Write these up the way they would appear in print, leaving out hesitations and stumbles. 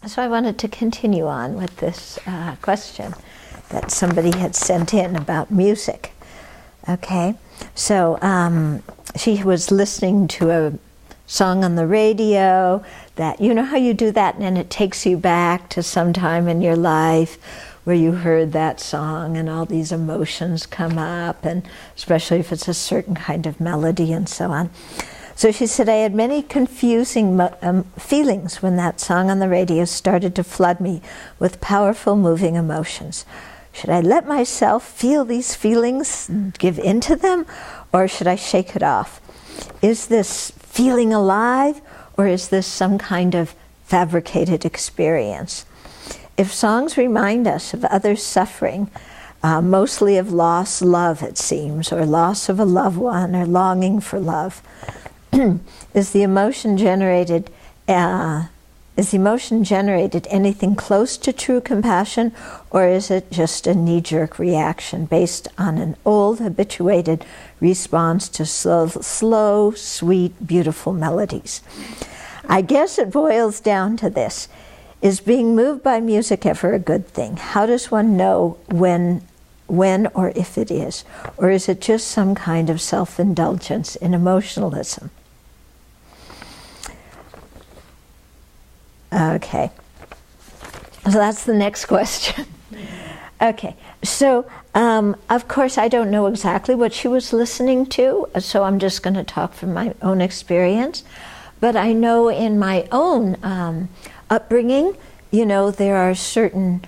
So I wanted to continue on with this question that somebody had sent in about music. Okay, so she was listening to a song on the radio that, you know how you do that and it takes you back to some time in your life where you heard that song and all these emotions come up, and especially if it's a certain kind of melody and so on. So she said, I had many confusing feelings when that song on the radio started to flood me with powerful, moving emotions. Should I let myself feel these feelings, give into them, or should I shake it off? Is this feeling alive, or is this some kind of fabricated experience? If songs remind us of others' suffering, mostly of lost love, it seems, or loss of a loved one, or longing for love, is the emotion generated anything close to true compassion, or is it just a knee-jerk reaction based on an old, habituated response to slow, sweet, beautiful melodies? I guess it boils down to this. Is being moved by music ever a good thing? How does one know when or if it is? Or is it just some kind of self-indulgence in emotionalism? Okay, so that's the next question. Okay, so of course I don't know exactly what she was listening to, so I'm just going to talk from my own experience. But I know in my own upbringing, you know, there are certain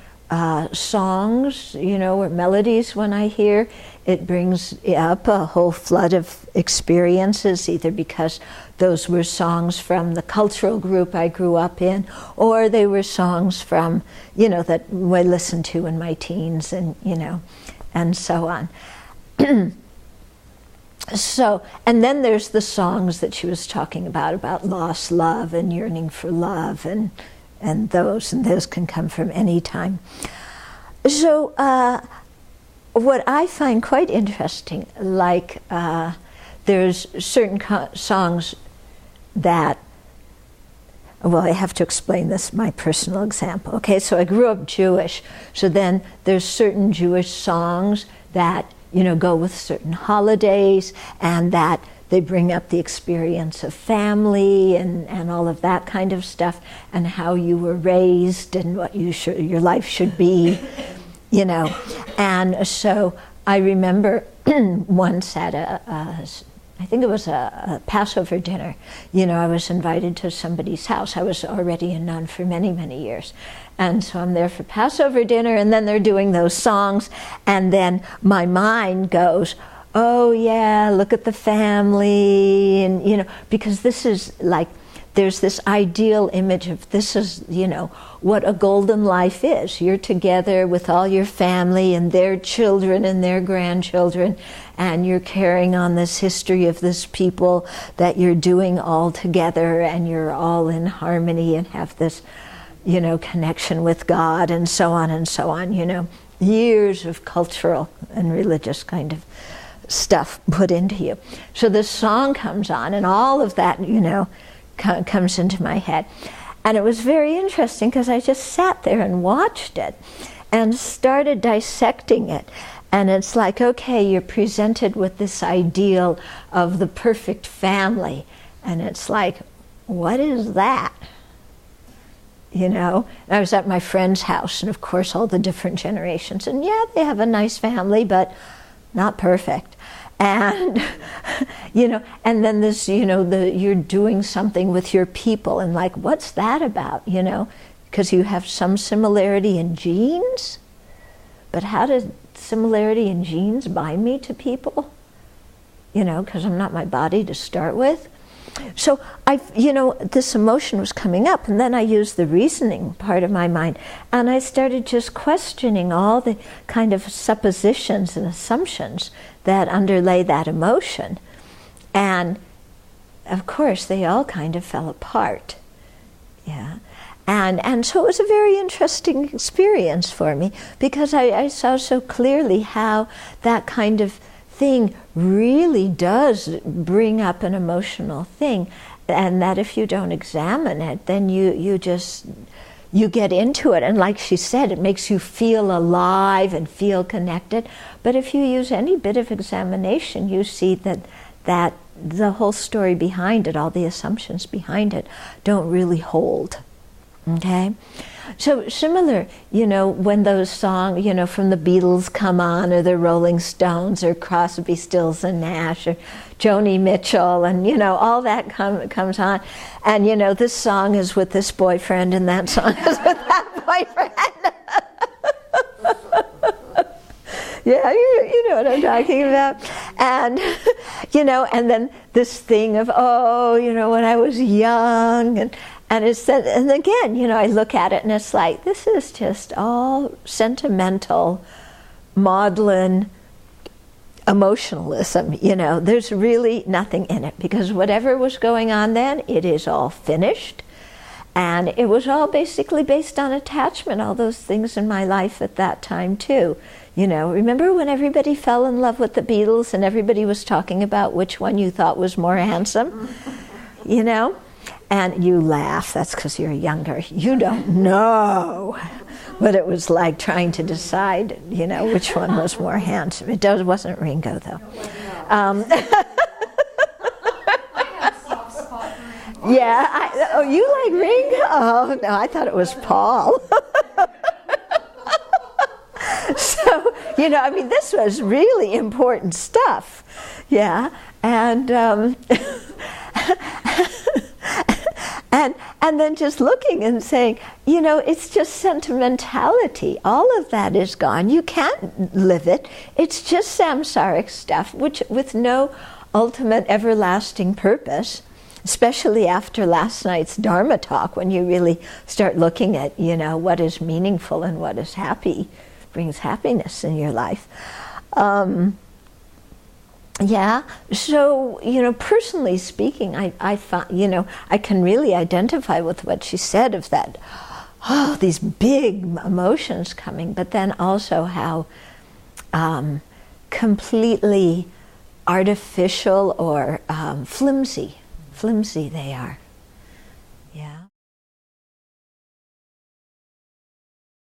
songs, you know, or melodies when I hear, it brings up a whole flood of experiences, either because those were songs from the cultural group I grew up in, or they were songs from, you know, that I listened to in my teens, and, you know, and so on. So, and then there's the songs that she was talking about lost love and yearning for love, and those can come from any time. So what I find quite interesting, like there's certain songs that, well, I have to explain this, my personal example. Okay, so I grew up Jewish, so then there's certain Jewish songs that, you know, go with certain holidays, and that they bring up the experience of family and all of that kind of stuff, and how you were raised and what your life should be, you know. And so I remember once at I think it was a Passover dinner, you know, I was invited to somebody's house. I was already a nun for many, many years. And so I'm there for Passover dinner, and then they're doing those songs, and then my mind goes, oh yeah, look at the family, and, you know, because this is like, there's this ideal image of this is, you know, what a golden life is. You're together with all your family and their children and their grandchildren, and you're carrying on this history of this people that you're doing all together, and you're all in harmony and have this, you know, connection with God, and so on, you know. Years of cultural and religious kind of stuff put into you. So this song comes on, and all of that, you know, comes into my head. And it was very interesting because I just sat there and watched it and started dissecting it. And it's like, okay, you're presented with this ideal of the perfect family. And it's like, what is that? You know, I was at my friend's house, and of course all the different generations. And yeah, they have a nice family, but not perfect. And, you know, and then this, you know, you're doing something with your people, and like, what's that about, you know? Because you have some similarity in genes, but how does similarity in genes bind me to people? You know, because I'm not my body to start with. So you know, this emotion was coming up, and then I used the reasoning part of my mind, and I started just questioning all the kind of suppositions and assumptions that underlay that emotion. And of course, they all kind of fell apart. Yeah. And so it was a very interesting experience for me, because I saw so clearly how that kind of thing really does bring up an emotional thing, and that if you don't examine it, then you just, you get into it, and like she said, it makes you feel alive and feel connected. But if you use any bit of examination, you see that the whole story behind it, all the assumptions behind it, don't really hold. Okay? So similar, you know, when those songs, you know, from the Beatles come on, or the Rolling Stones, or Crosby, Stills and Nash, or Joni Mitchell, and, you know, all that comes on. And, you know, this song is with this boyfriend, and that song is with that boyfriend. Yeah, you know what I'm talking about. And, you know, and then this thing of, oh, you know, when I was young, and it's that, and again, you know, I look at it and it's like, this is just all sentimental, maudlin emotionalism, you know. There's really nothing in it, because whatever was going on then, it is all finished. And it was all basically based on attachment, all those things in my life at that time too. You know, remember when everybody fell in love with the Beatles and everybody was talking about which one you thought was more handsome? You know? And you laugh, that's because you're younger. You don't know what it was like trying to decide, you know, which one was more handsome. It wasn't Ringo, though. Yeah, oh, you like Ringo? Oh, no, I thought it was Paul. So, you know, I mean, this was really important stuff. Yeah, and and then just looking and saying, you know, it's just sentimentality. All of that is gone. You can't live it. It's just samsaric stuff, which with no ultimate everlasting purpose, especially after last night's Dharma talk, when you really start looking at, you know, what is meaningful and what is happy, brings happiness in your life. Yeah, so, you know, personally speaking, I found, you know, I can really identify with what she said of that, oh, these big emotions coming, but then also how completely artificial or flimsy they are. Yeah.